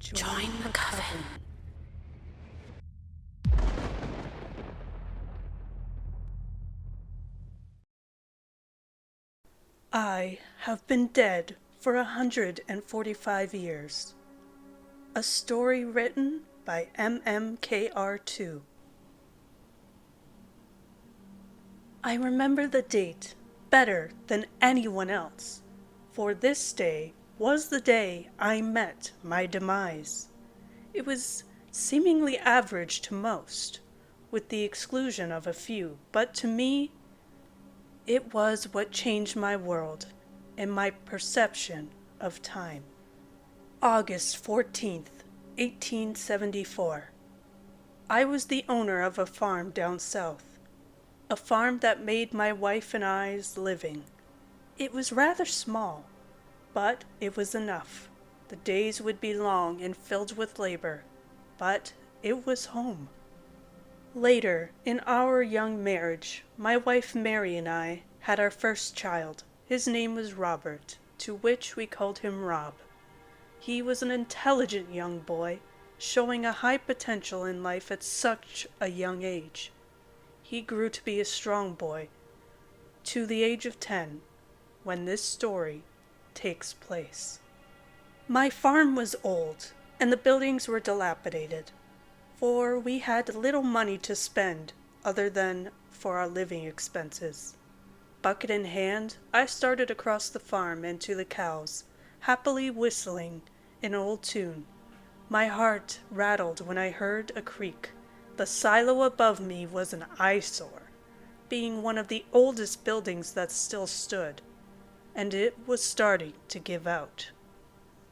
Join the coven. I have been dead for 145 years. A story written by MMKR2. I remember the date better than anyone else, for this day was the day I met my demise. It was seemingly average to most, with the exclusion of a few, but to me, it was what changed my world and my perception of time. August 14th, 1874. I was the owner of a farm down south, a farm that made my wife and I's living. It was rather small, but it was enough. The days would be long and filled with labor, but it was home. Later, in our young marriage, my wife Mary and I had our first child. His name was Robert, to which we called him Rob. He was an intelligent young boy, showing a high potential in life at such a young age. He grew to be a strong boy, to the age of 10, when this story takes place. My farm was old, and the buildings were dilapidated, for we had little money to spend other than for our living expenses. Bucket in hand, I started across the farm and to the cows, happily whistling an old tune. My heart rattled when I heard a creak. The silo above me was an eyesore, being one of the oldest buildings that still stood, and it was starting to give out.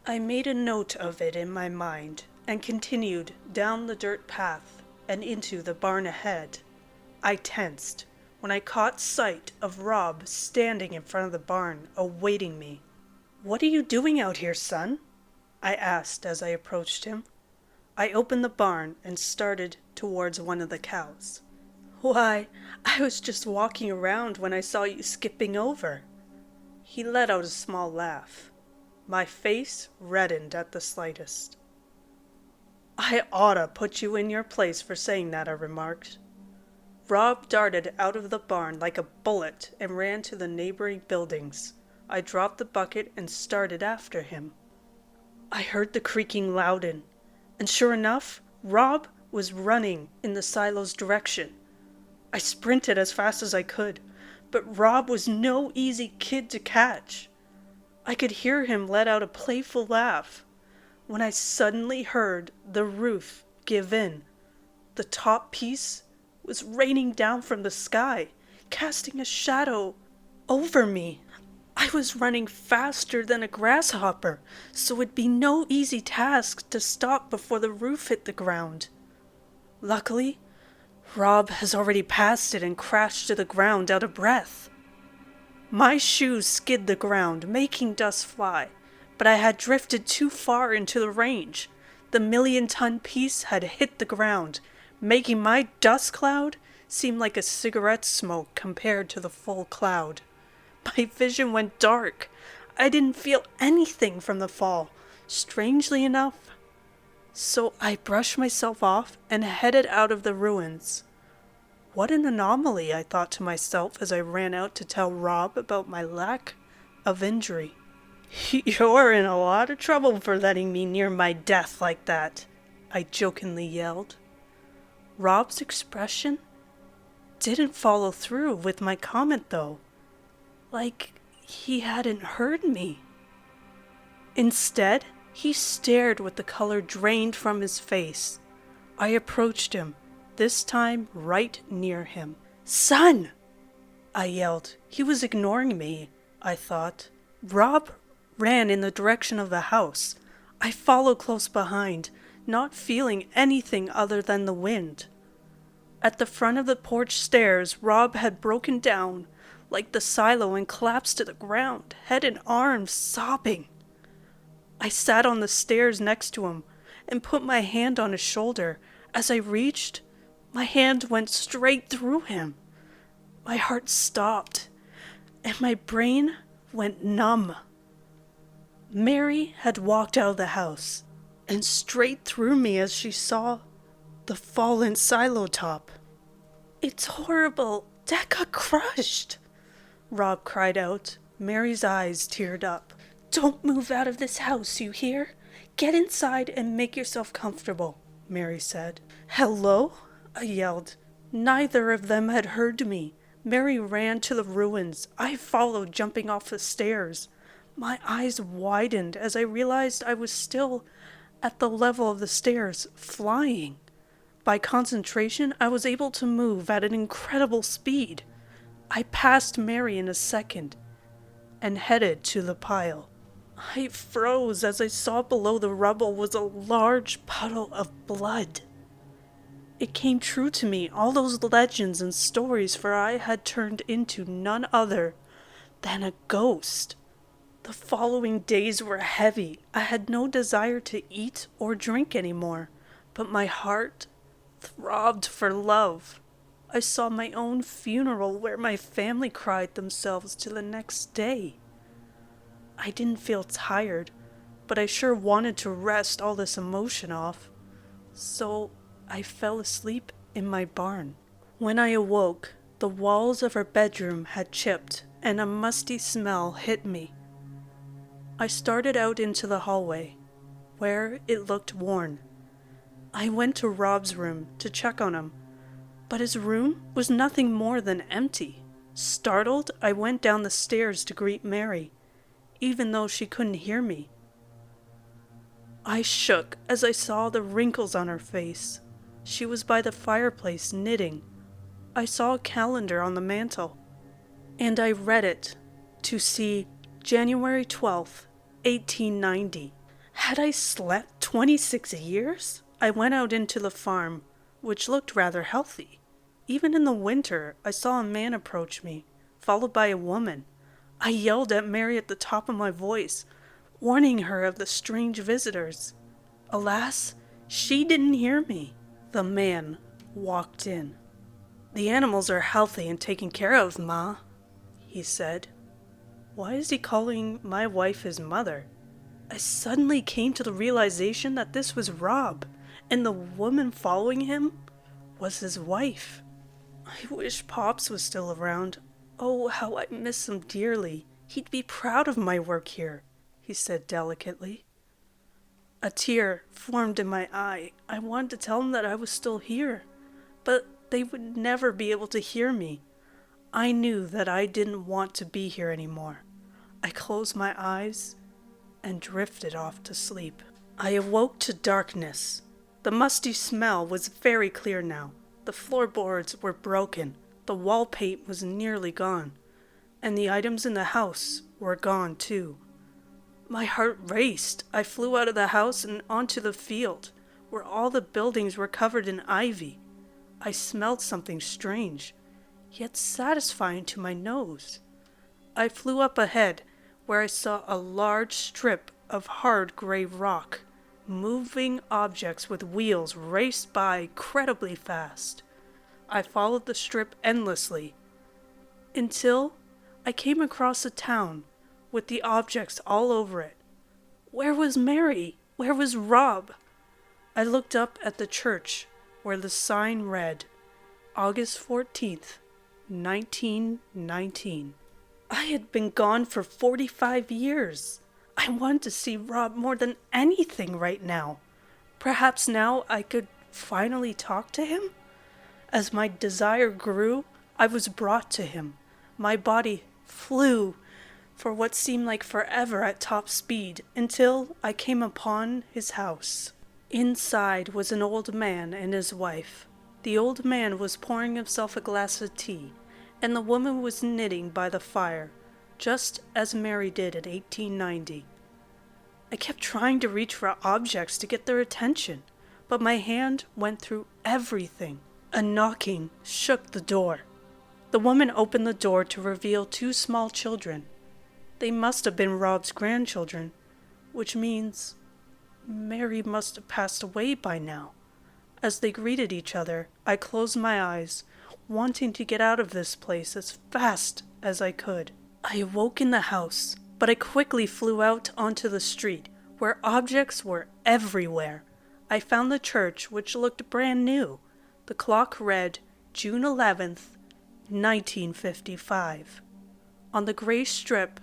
I made a note of it in my mind and continued down the dirt path and into the barn ahead. I tensed when I caught sight of Rob standing in front of the barn, awaiting me. "What are you doing out here, son?" I asked as I approached him. I opened the barn and started towards one of the cows. "Why, I was just walking around when I saw you skipping over." He let out a small laugh. My face reddened at the slightest. "I oughta put you in your place for saying that," I remarked. Rob darted out of the barn like a bullet and ran to the neighboring buildings. I dropped the bucket and started after him. I heard the creaking louden, and sure enough, Rob was running in the silo's direction. I sprinted as fast as I could, but Rob was no easy kid to catch. I could hear him let out a playful laugh when I suddenly heard the roof give in. The top piece was raining down from the sky, casting a shadow over me. I was running faster than a grasshopper, so it'd be no easy task to stop before the roof hit the ground. Luckily, Rob has already passed it and crashed to the ground out of breath. My shoes skid the ground, making dust fly, but I had drifted too far into the range. The million-ton piece had hit the ground, making my dust cloud seem like a cigarette smoke compared to the full cloud. My vision went dark. I didn't feel anything from the fall, strangely enough. So I brushed myself off and headed out of the ruins. What an anomaly, I thought to myself as I ran out to tell Rob about my lack of injury. "You're in a lot of trouble for letting me near my death like that," I jokingly yelled. Rob's expression didn't follow through with my comment, though, like he hadn't heard me. Instead, he stared with the color drained from his face. I approached him, this time right near him. "Son!" I yelled. He was ignoring me, I thought. Rob ran in the direction of the house. I followed close behind, not feeling anything other than the wind. At the front of the porch stairs, Rob had broken down like the silo and collapsed to the ground, head and arms sobbing. I sat on the stairs next to him and put my hand on his shoulder. As I reached, my hand went straight through him. My heart stopped, and my brain went numb. Mary had walked out of the house, and straight through me as she saw the fallen silo top. "It's horrible! Dad got crushed!" Rob cried out. Mary's eyes teared up. "Don't move out of this house, you hear? Get inside and make yourself comfortable," Mary said. "Hello?" I yelled. Neither of them had heard me. Mary ran to the ruins. I followed, jumping off the stairs. My eyes widened as I realized I was still at the level of the stairs, flying. By concentration, I was able to move at an incredible speed. I passed Mary in a second and headed to the pile. I froze as I saw below the rubble was a large puddle of blood. It came true to me, all those legends and stories, for I had turned into none other than a ghost. The following days were heavy. I had no desire to eat or drink anymore, but my heart throbbed for love. I saw my own funeral where my family cried themselves to the next day. I didn't feel tired, but I sure wanted to rest all this emotion off. So I fell asleep in my barn. When I awoke, the walls of our bedroom had chipped and a musty smell hit me. I started out into the hallway, where it looked worn. I went to Rob's room to check on him, but his room was nothing more than empty. Startled, I went down the stairs to greet Mary, even though she couldn't hear me. I shook as I saw the wrinkles on her face. She was by the fireplace knitting. I saw a calendar on the mantel, and I read it to see January 12th, 1890. Had I slept 26 years? I went out into the farm, which looked rather healthy. Even in the winter, I saw a man approach me, followed by a woman. I yelled at Mary at the top of my voice, warning her of the strange visitors. Alas, she didn't hear me. The man walked in. "The animals are healthy and taken care of, Ma," he said. Why is he calling my wife his mother? I suddenly came to the realization that this was Rob, and the woman following him was his wife. I wish Pops was still around. Oh, how I miss him dearly. He'd be proud of my work here, he said delicately. A tear formed in my eye. I wanted to tell him that I was still here, but they would never be able to hear me. I knew that I didn't want to be here anymore. I closed my eyes and drifted off to sleep. I awoke to darkness. The musty smell was very clear now. The floorboards were broken. The wall paint was nearly gone, and the items in the house were gone too. My heart raced. I flew out of the house and onto the field, where all the buildings were covered in ivy. I smelled something strange, yet satisfying to my nose. I flew up ahead, where I saw a large strip of hard gray rock. Moving objects with wheels raced by incredibly fast. I followed the strip endlessly, until I came across a town with the objects all over it. Where was Mary? Where was Rob? I looked up at the church where the sign read, August 14th, 1919. I had been gone for 45 years. I wanted to see Rob more than anything right now. Perhaps now I could finally talk to him? As my desire grew, I was brought to him. My body flew for what seemed like forever at top speed, until I came upon his house. Inside was an old man and his wife. The old man was pouring himself a glass of tea, and the woman was knitting by the fire, just as Mary did in 1890. I kept trying to reach for objects to get their attention, but my hand went through everything. A knocking shook the door. The woman opened the door to reveal two small children. They must have been Rob's grandchildren, which means Mary must have passed away by now. As they greeted each other, I closed my eyes, wanting to get out of this place as fast as I could. I awoke in the house, but I quickly flew out onto the street, where objects were everywhere. I found the church, which looked brand new. The clock read June 11th, 1955. On the gray strip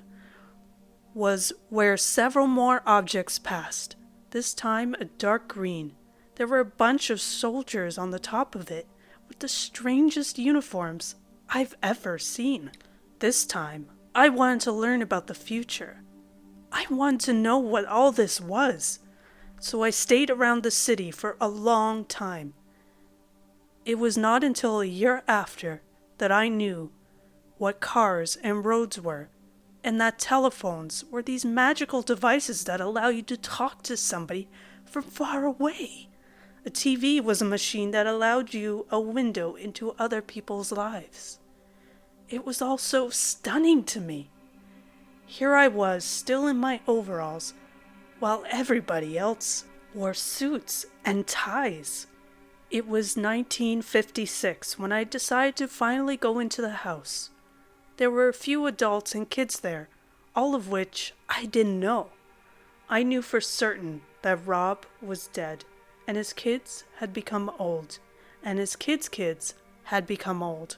was where several more objects passed, this time a dark green. There were a bunch of soldiers on the top of it, with the strangest uniforms I've ever seen. This time, I wanted to learn about the future. I wanted to know what all this was, so I stayed around the city for a long time. It was not until a year after that I knew what cars and roads were, and that telephones were these magical devices that allow you to talk to somebody from far away. A TV was a machine that allowed you a window into other people's lives. It was all so stunning to me. Here I was, still in my overalls, while everybody else wore suits and ties. It was 1956 when I decided to finally go into the house. There were a few adults and kids there, all of which I didn't know. I knew for certain that Rob was dead, and his kids had become old, and his kids' kids had become old.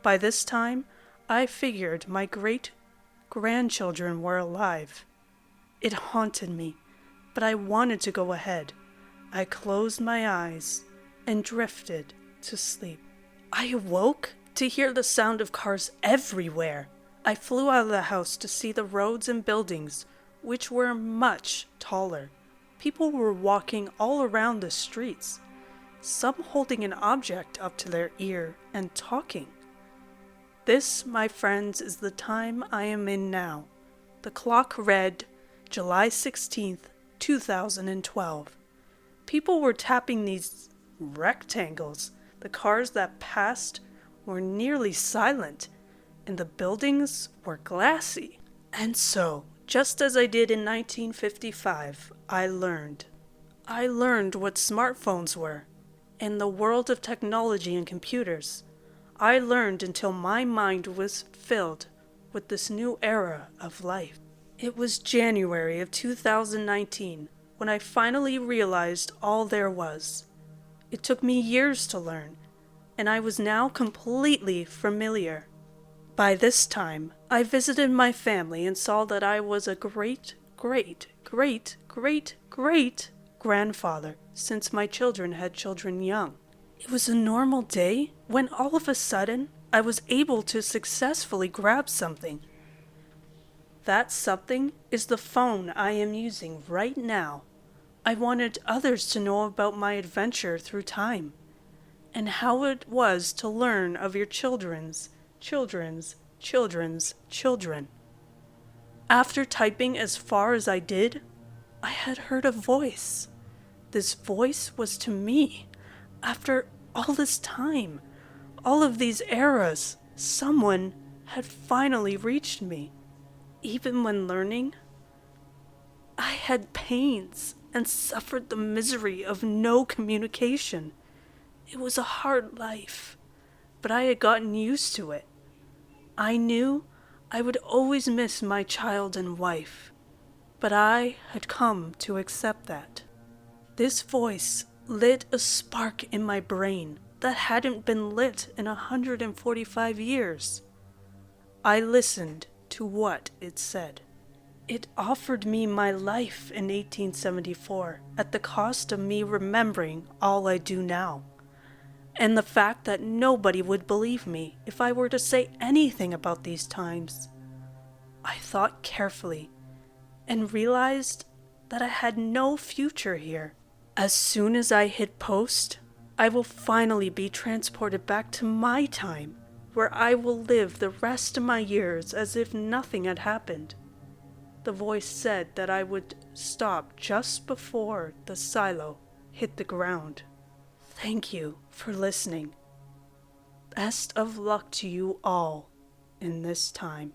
By this time, I figured my great-grandchildren were alive. It haunted me, but I wanted to go ahead. I closed my eyes and drifted to sleep. I awoke to hear the sound of cars everywhere. I flew out of the house to see the roads and buildings, which were much taller. People were walking all around the streets, some holding an object up to their ear and talking. This, my friends, is the time I am in now. The clock read July 16th, 2012. People were tapping these rectangles. The cars that passed were nearly silent, and the buildings were glassy. And so, just as I did in 1955, I learned what smartphones were, and the world of technology and computers. I learned until my mind was filled with this new era of life. It was January of 2019 when I finally realized all there was. It took me years to learn, and I was now completely familiar. By this time, I visited my family and saw that I was a great-grandfather since my children had children young. It was a normal day when all of a sudden I was able to successfully grab something. That something is the phone I am using right now. I wanted others to know about my adventure through time, and how it was to learn of your children's children. After typing as far as I did, I had heard a voice. This voice was to me. After all this time, all of these eras, someone had finally reached me. Even when learning, I had pains and suffered the misery of no communication. It was a hard life, but I had gotten used to it. I knew I would always miss my child and wife, but I had come to accept that. This voice lit a spark in my brain that hadn't been lit in 145 years. I listened to what it said. It offered me my life in 1874 at the cost of me remembering all I do now, and the fact that nobody would believe me if I were to say anything about these times. I thought carefully and realized that I had no future here. As soon as I hit post, I will finally be transported back to my time, where I will live the rest of my years as if nothing had happened. The voice said that I would stop just before the silo hit the ground. Thank you for listening. Best of luck to you all in this time.